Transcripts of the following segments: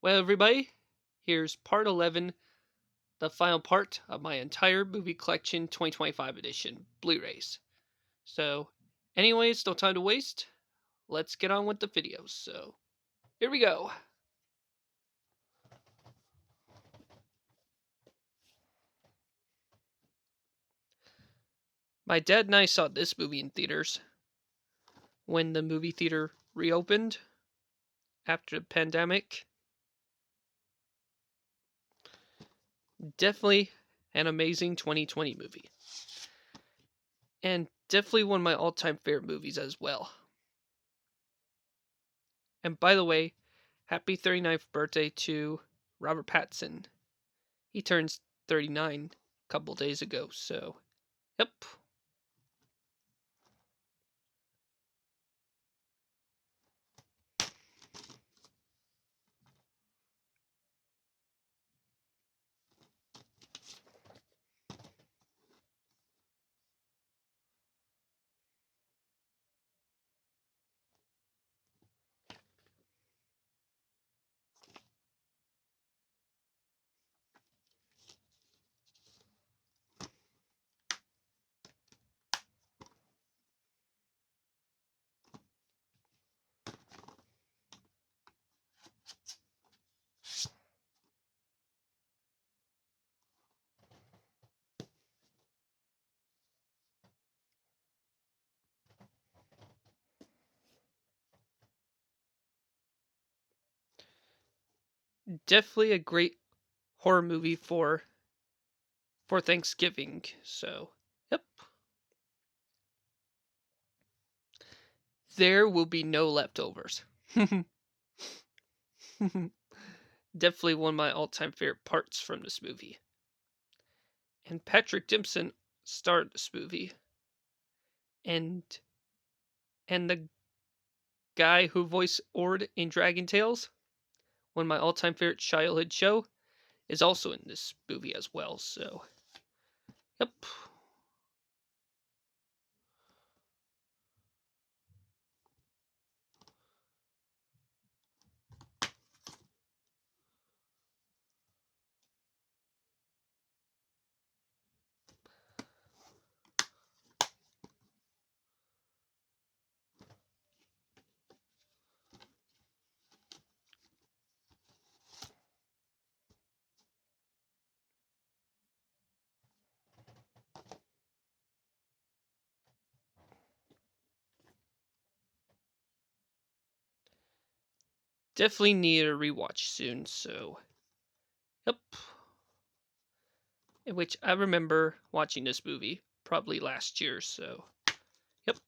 Well, everybody, here's part 11, the final part of my entire movie collection 2025 edition Blu-rays. So, anyways, no time to waste. Let's get on with the videos. So, here we go. My dad and I saw this movie in theaters when the movie theater reopened after the pandemic. Definitely an amazing 2020 movie. And definitely one of my all-time favorite movies as well. And by the way, happy 39th birthday to Robert Pattinson. He turns 39 a couple days ago, so yep. Definitely a great horror movie for Thanksgiving. So, yep. There will be no leftovers. Definitely one of my all-time favorite parts from this movie. And Patrick Dempsey starred this movie. And the guy who voiced Ord in Dragon Tales, one of my all-time favorite childhood show, is also in this movie as well. So, yep. Definitely need a rewatch soon. So, yep. In which I remember watching this movie probably last year. So, yep.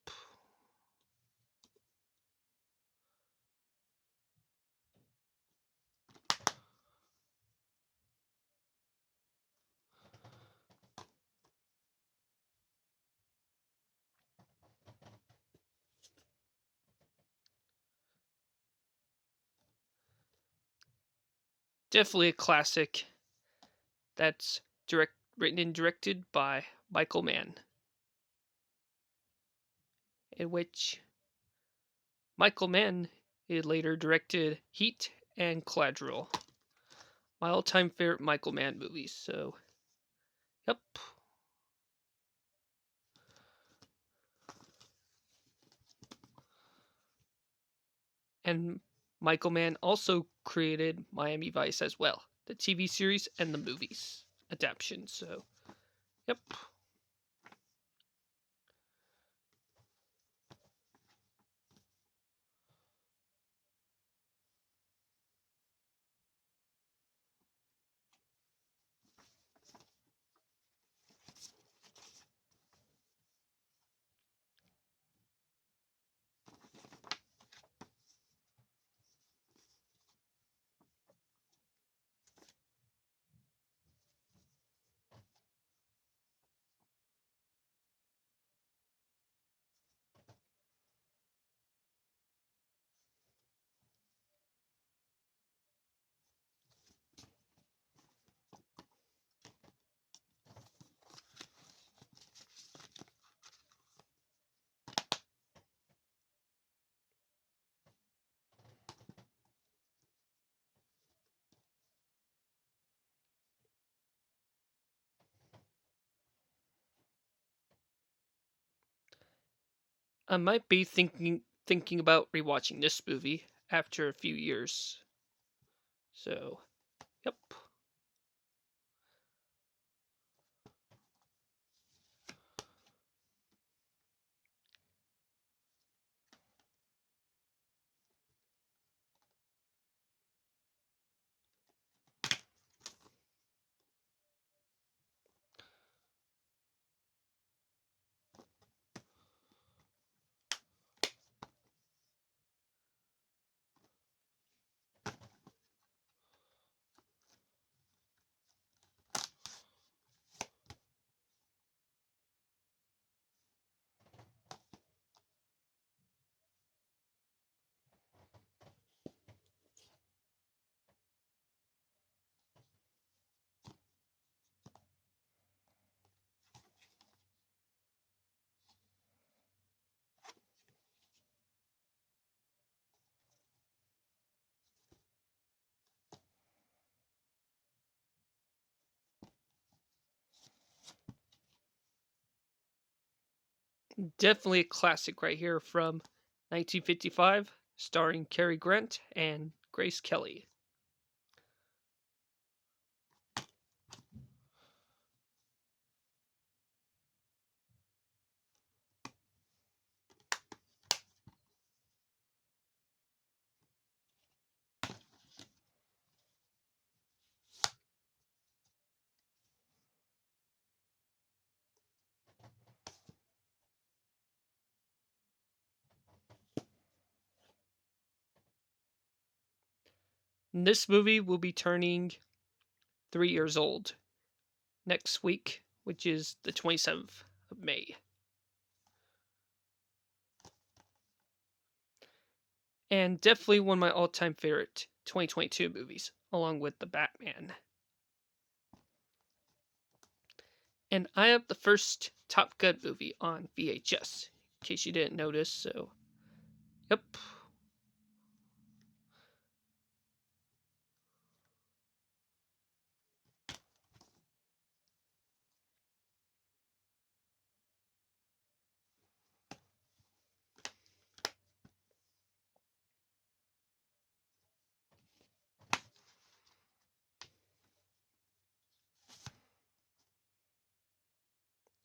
Definitely a classic that's written and directed by Michael Mann, in which Michael Mann later directed Heat and Collateral, my all-time favorite Michael Mann movies. So, yep. And Michael Mann also created Miami Vice as well, the TV series and the movies adaptation. So, yep. I might be thinking about rewatching this movie after a few years. So, yep. Definitely a classic right here from 1955, starring Cary Grant and Grace Kelly. This movie will be turning 3 years old next week, which is the 27th of May. And definitely one of my all time favorite 2022 movies, along with The Batman. And I have the first Top Gun movie on VHS, in case you didn't notice, so. Yep.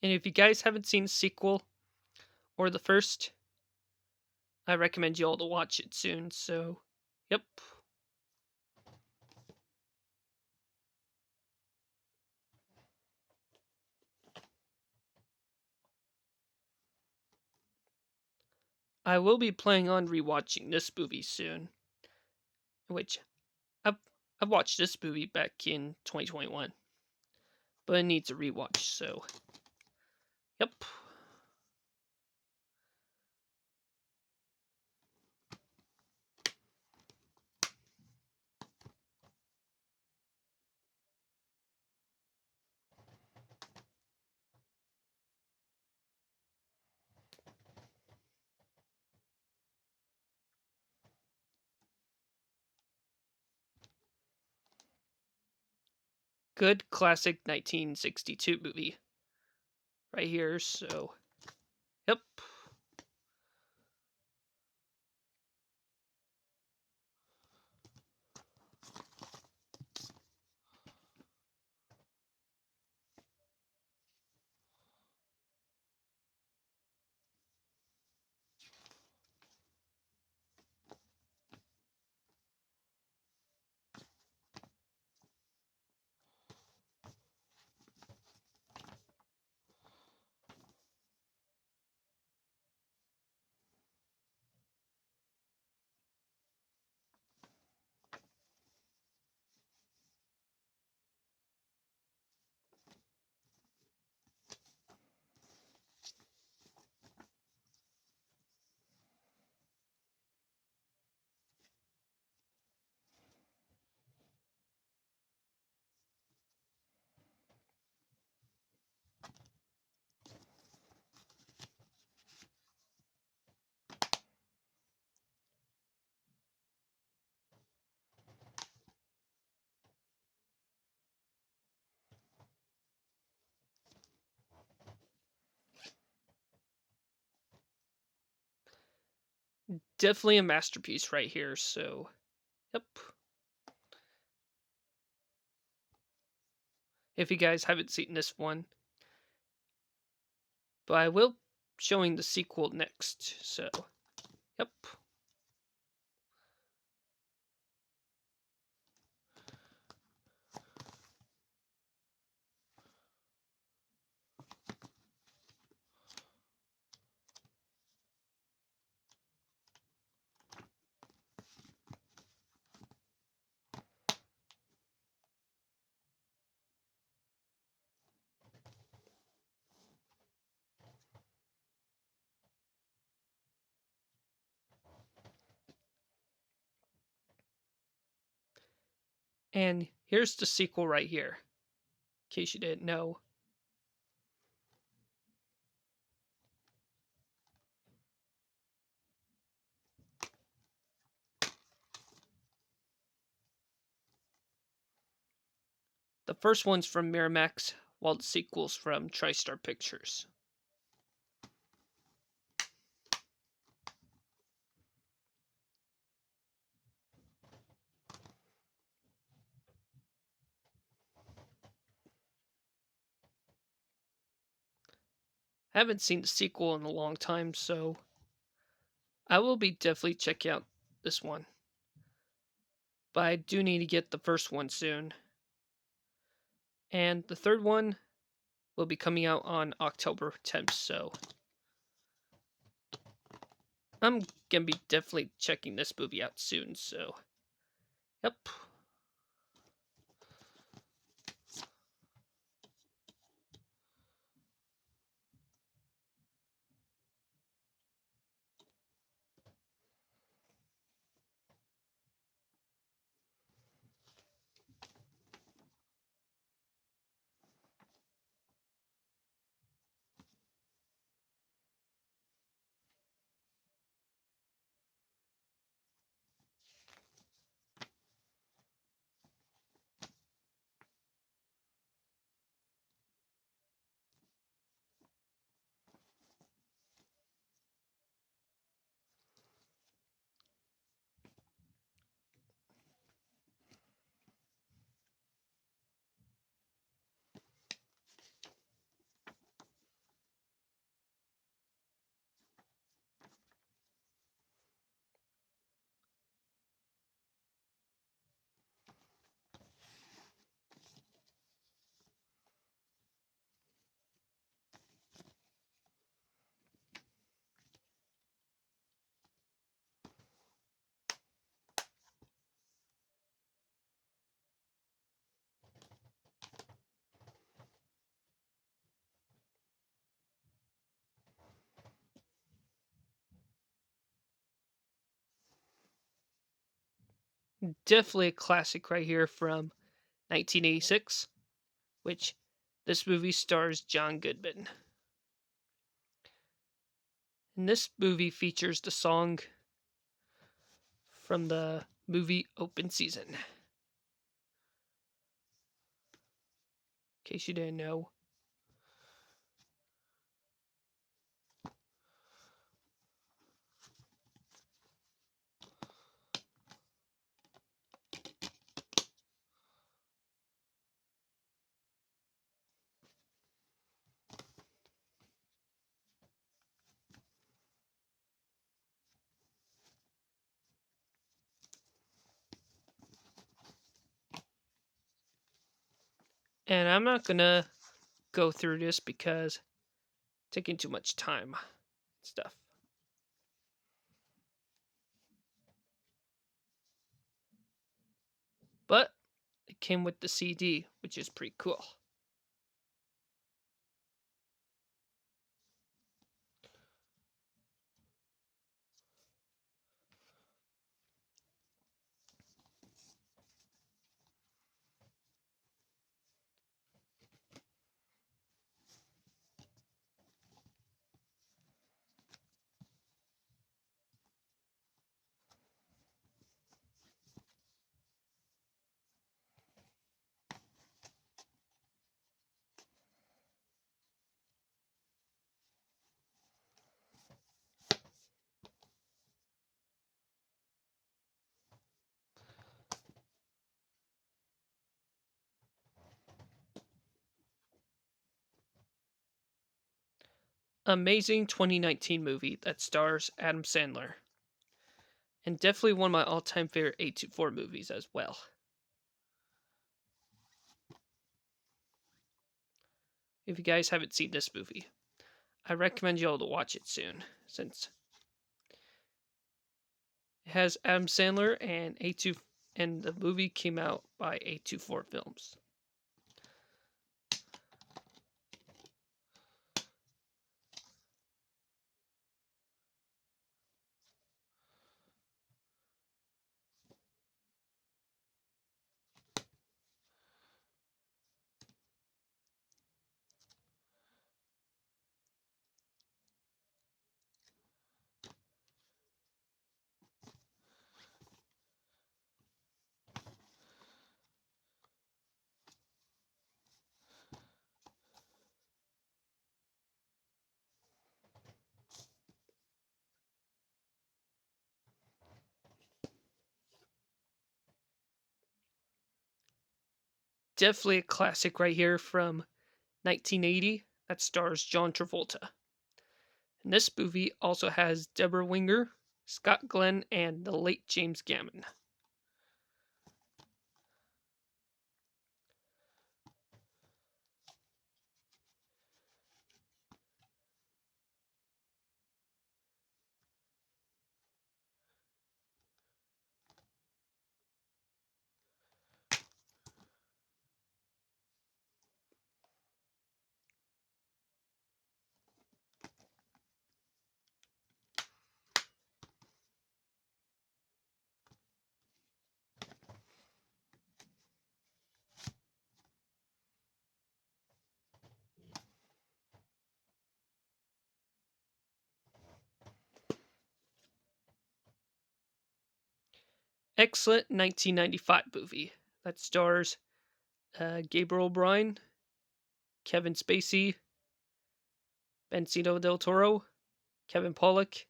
And if you guys haven't seen the sequel or the first, I recommend you all to watch it soon, so. Yep. I will be planning on rewatching this movie soon, which I've, I've watched this movie back in 2021, but it needs a rewatch, so. Yep. Good classic 1962 movie right here, so. Yep. Definitely a masterpiece right here. So, yep. If you guys haven't seen this one, but I will showing the sequel next. So, yep. And here's the sequel right here, in case you didn't know. The first one's from Miramax, while the sequel's from TriStar Pictures. I haven't seen the sequel in a long time, so I will be definitely checking out this one. But I do need to get the first one soon. And the third one will be coming out on October 10th, so I'm gonna be definitely checking this movie out soon, so yep. Definitely a classic right here from 1986, which this movie stars John Goodman. And this movie features the song from the movie Open Season. In case you didn't know. And I'm not gonna go through this because it's taking too much time and stuff. But it came with the CD, which is pretty cool. amazing 2019 movie that stars Adam Sandler. And definitely one of my all time favorite A24 movies as well. If you guys haven't seen this movie, I recommend you all to watch it soon, since it has Adam Sandler and A2, and the movie came out by A24 Films. Definitely a classic right here from 1980 that stars John Travolta. And this movie also has Deborah Winger, Scott Glenn, and the late James Gammon. Excellent 1995 movie that stars Gabriel O'Brien, Kevin Spacey, Benicio del Toro, Kevin Pollak,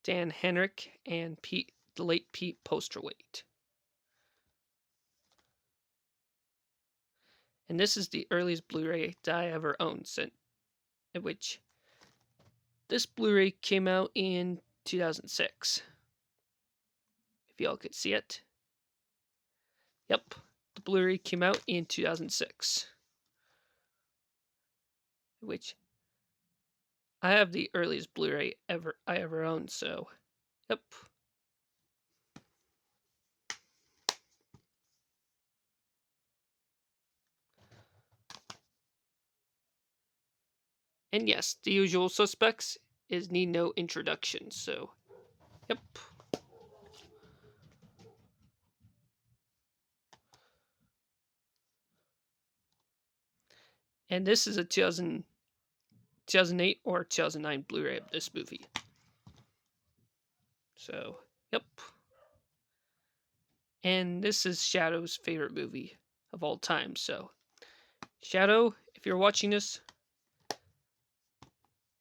Dan Henrik, and the late Pete Posterwaite. And this is the earliest Blu-ray that I ever owned, which this Blu-ray came out in 2006. If y'all could see it. Yep, the Blu-ray came out in 2006. Which I have the earliest Blu-ray I ever owned, so yep. And yes, The Usual Suspects need no introduction, so yep. And this is a 2008 or 2009 Blu-ray of this movie. So, yep. And this is Shadow's favorite movie of all time, so Shadow, if you're watching this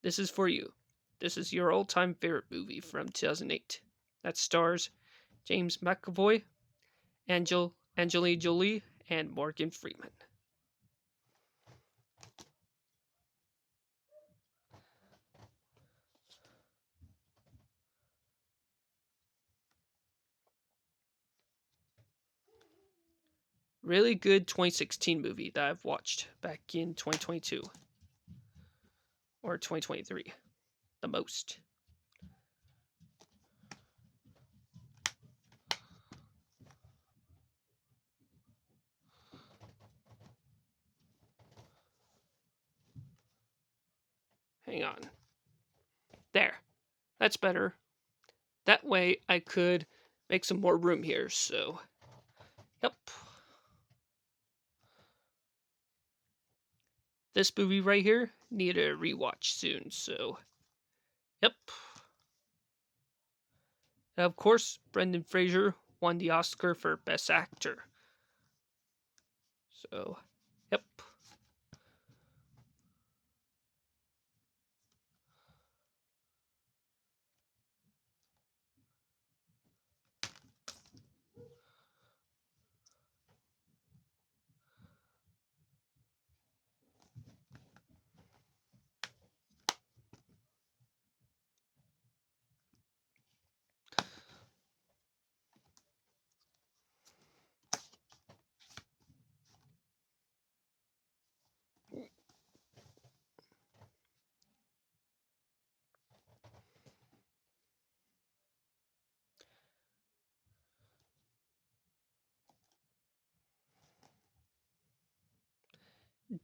is for you. This is your all-time favorite movie from 2008. That stars James McAvoy, Angelina Jolie, and Morgan Freeman. Really good 2016 movie that I've watched back in 2022 or 2023 the most. Hang on. There. That's better. That way I could make some more room here, so yep. This movie right here needed a rewatch soon, so yep. And of course, Brendan Fraser won the Oscar for Best Actor. So, yep.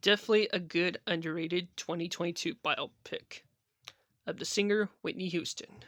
Definitely a good underrated 2022 biopic of the singer Whitney Houston.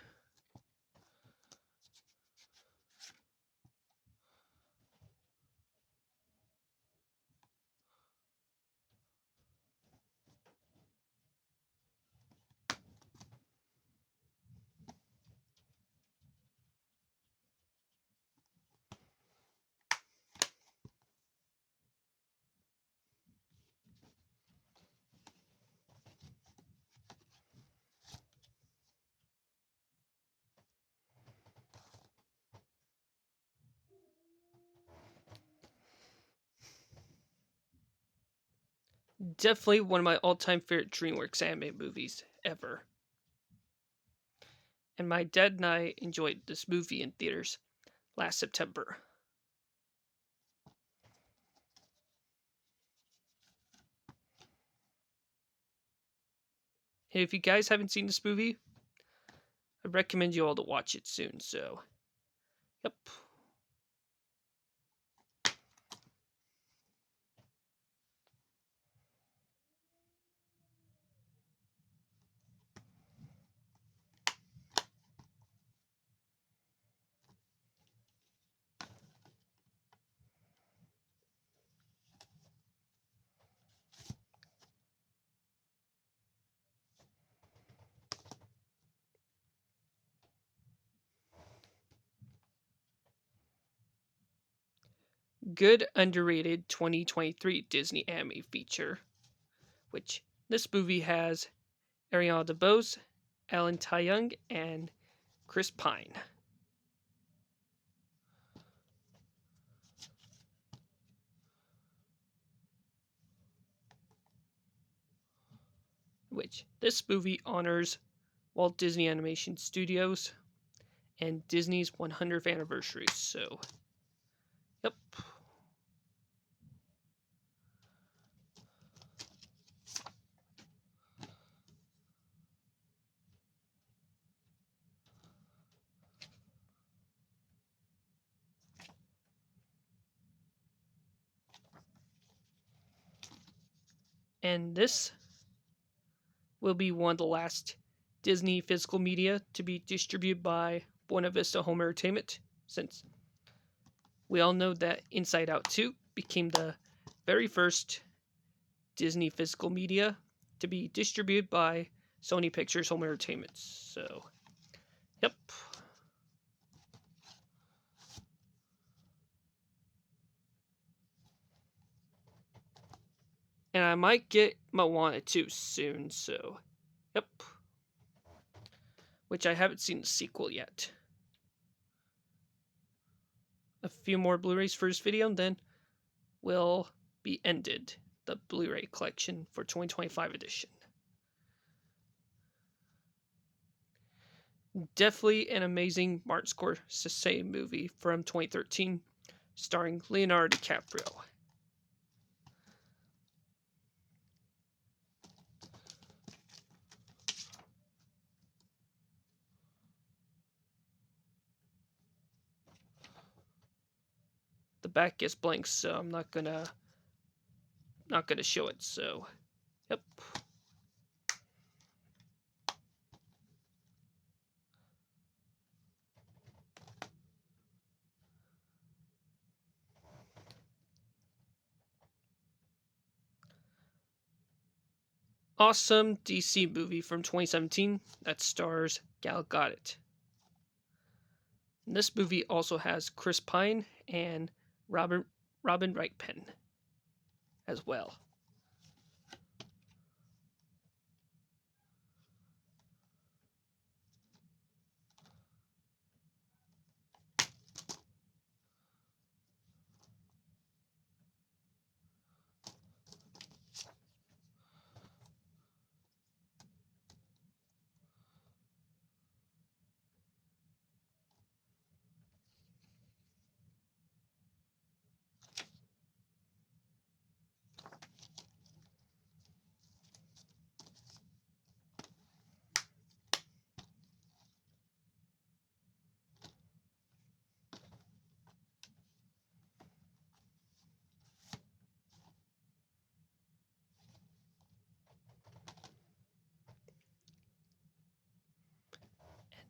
Definitely one of my all-time favorite DreamWorks anime movies ever. And my dad and I enjoyed this movie in theaters last September. And if you guys haven't seen this movie, I recommend you all to watch it soon. So, yep. Good underrated 2023 Disney anime feature, which this movie has Ariana DeBose, Alan Taeyong, and Chris Pine. Which this movie honors Walt Disney Animation Studios and Disney's 100th anniversary. So, yep. And this will be one of the last Disney physical media to be distributed by Buena Vista Home Entertainment, since we all know that Inside Out 2 became the very first Disney physical media to be distributed by Sony Pictures Home Entertainment. So, yep. And I might get Moana 2 soon, so, yep. Which I haven't seen the sequel yet. A few more Blu-rays for this video, and then will be ended the Blu-ray collection for 2025 edition. Definitely an amazing Martin Scorsese movie from 2013, starring Leonardo DiCaprio. The back is blank, so I'm not gonna show it. So, yep. Awesome DC movie from 2017 that stars Gal Gadot. And this movie also has Chris Pine and Robin Wright-Penn as well.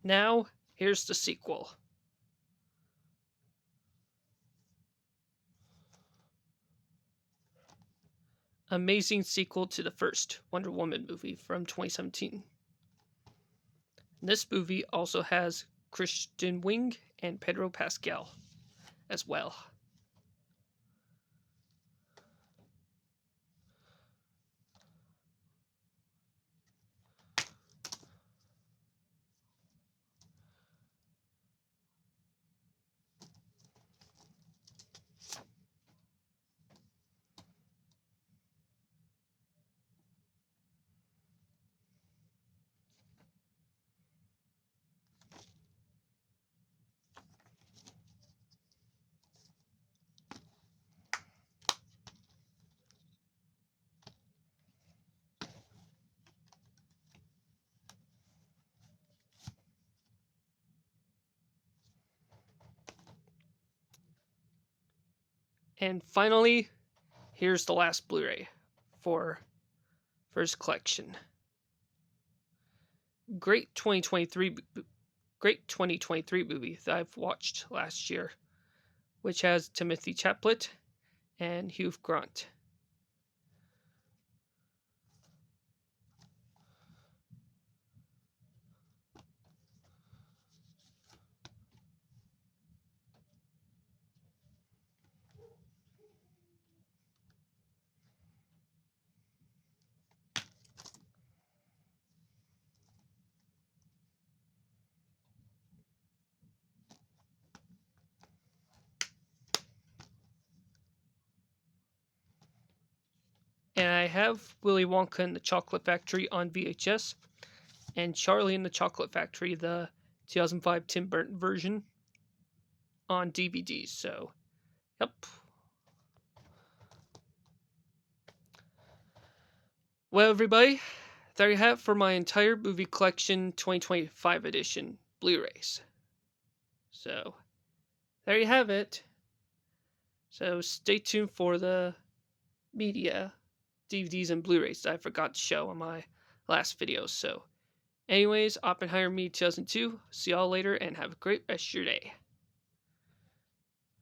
Now, here's the sequel. Amazing sequel to the first Wonder Woman movie from 2017. This movie also has Kristen Wiig and Pedro Pascal as well. And finally, here's the last Blu-ray for first collection. Great 2023 movie that I've watched last year, which has Timothy Chaplet and Hugh Grant. And I have Willy Wonka and the Chocolate Factory on VHS, and Charlie and the Chocolate Factory, the 2005 Tim Burton version, on DVD. So, yep. Well, everybody, there you have it for my entire movie collection 2025 edition Blu-rays. So, there you have it. So, stay tuned for the media DVDs and Blu-rays that I forgot to show on my last video. So, anyways, Oppenheimer Me 2002. See y'all later and have a great rest of your day.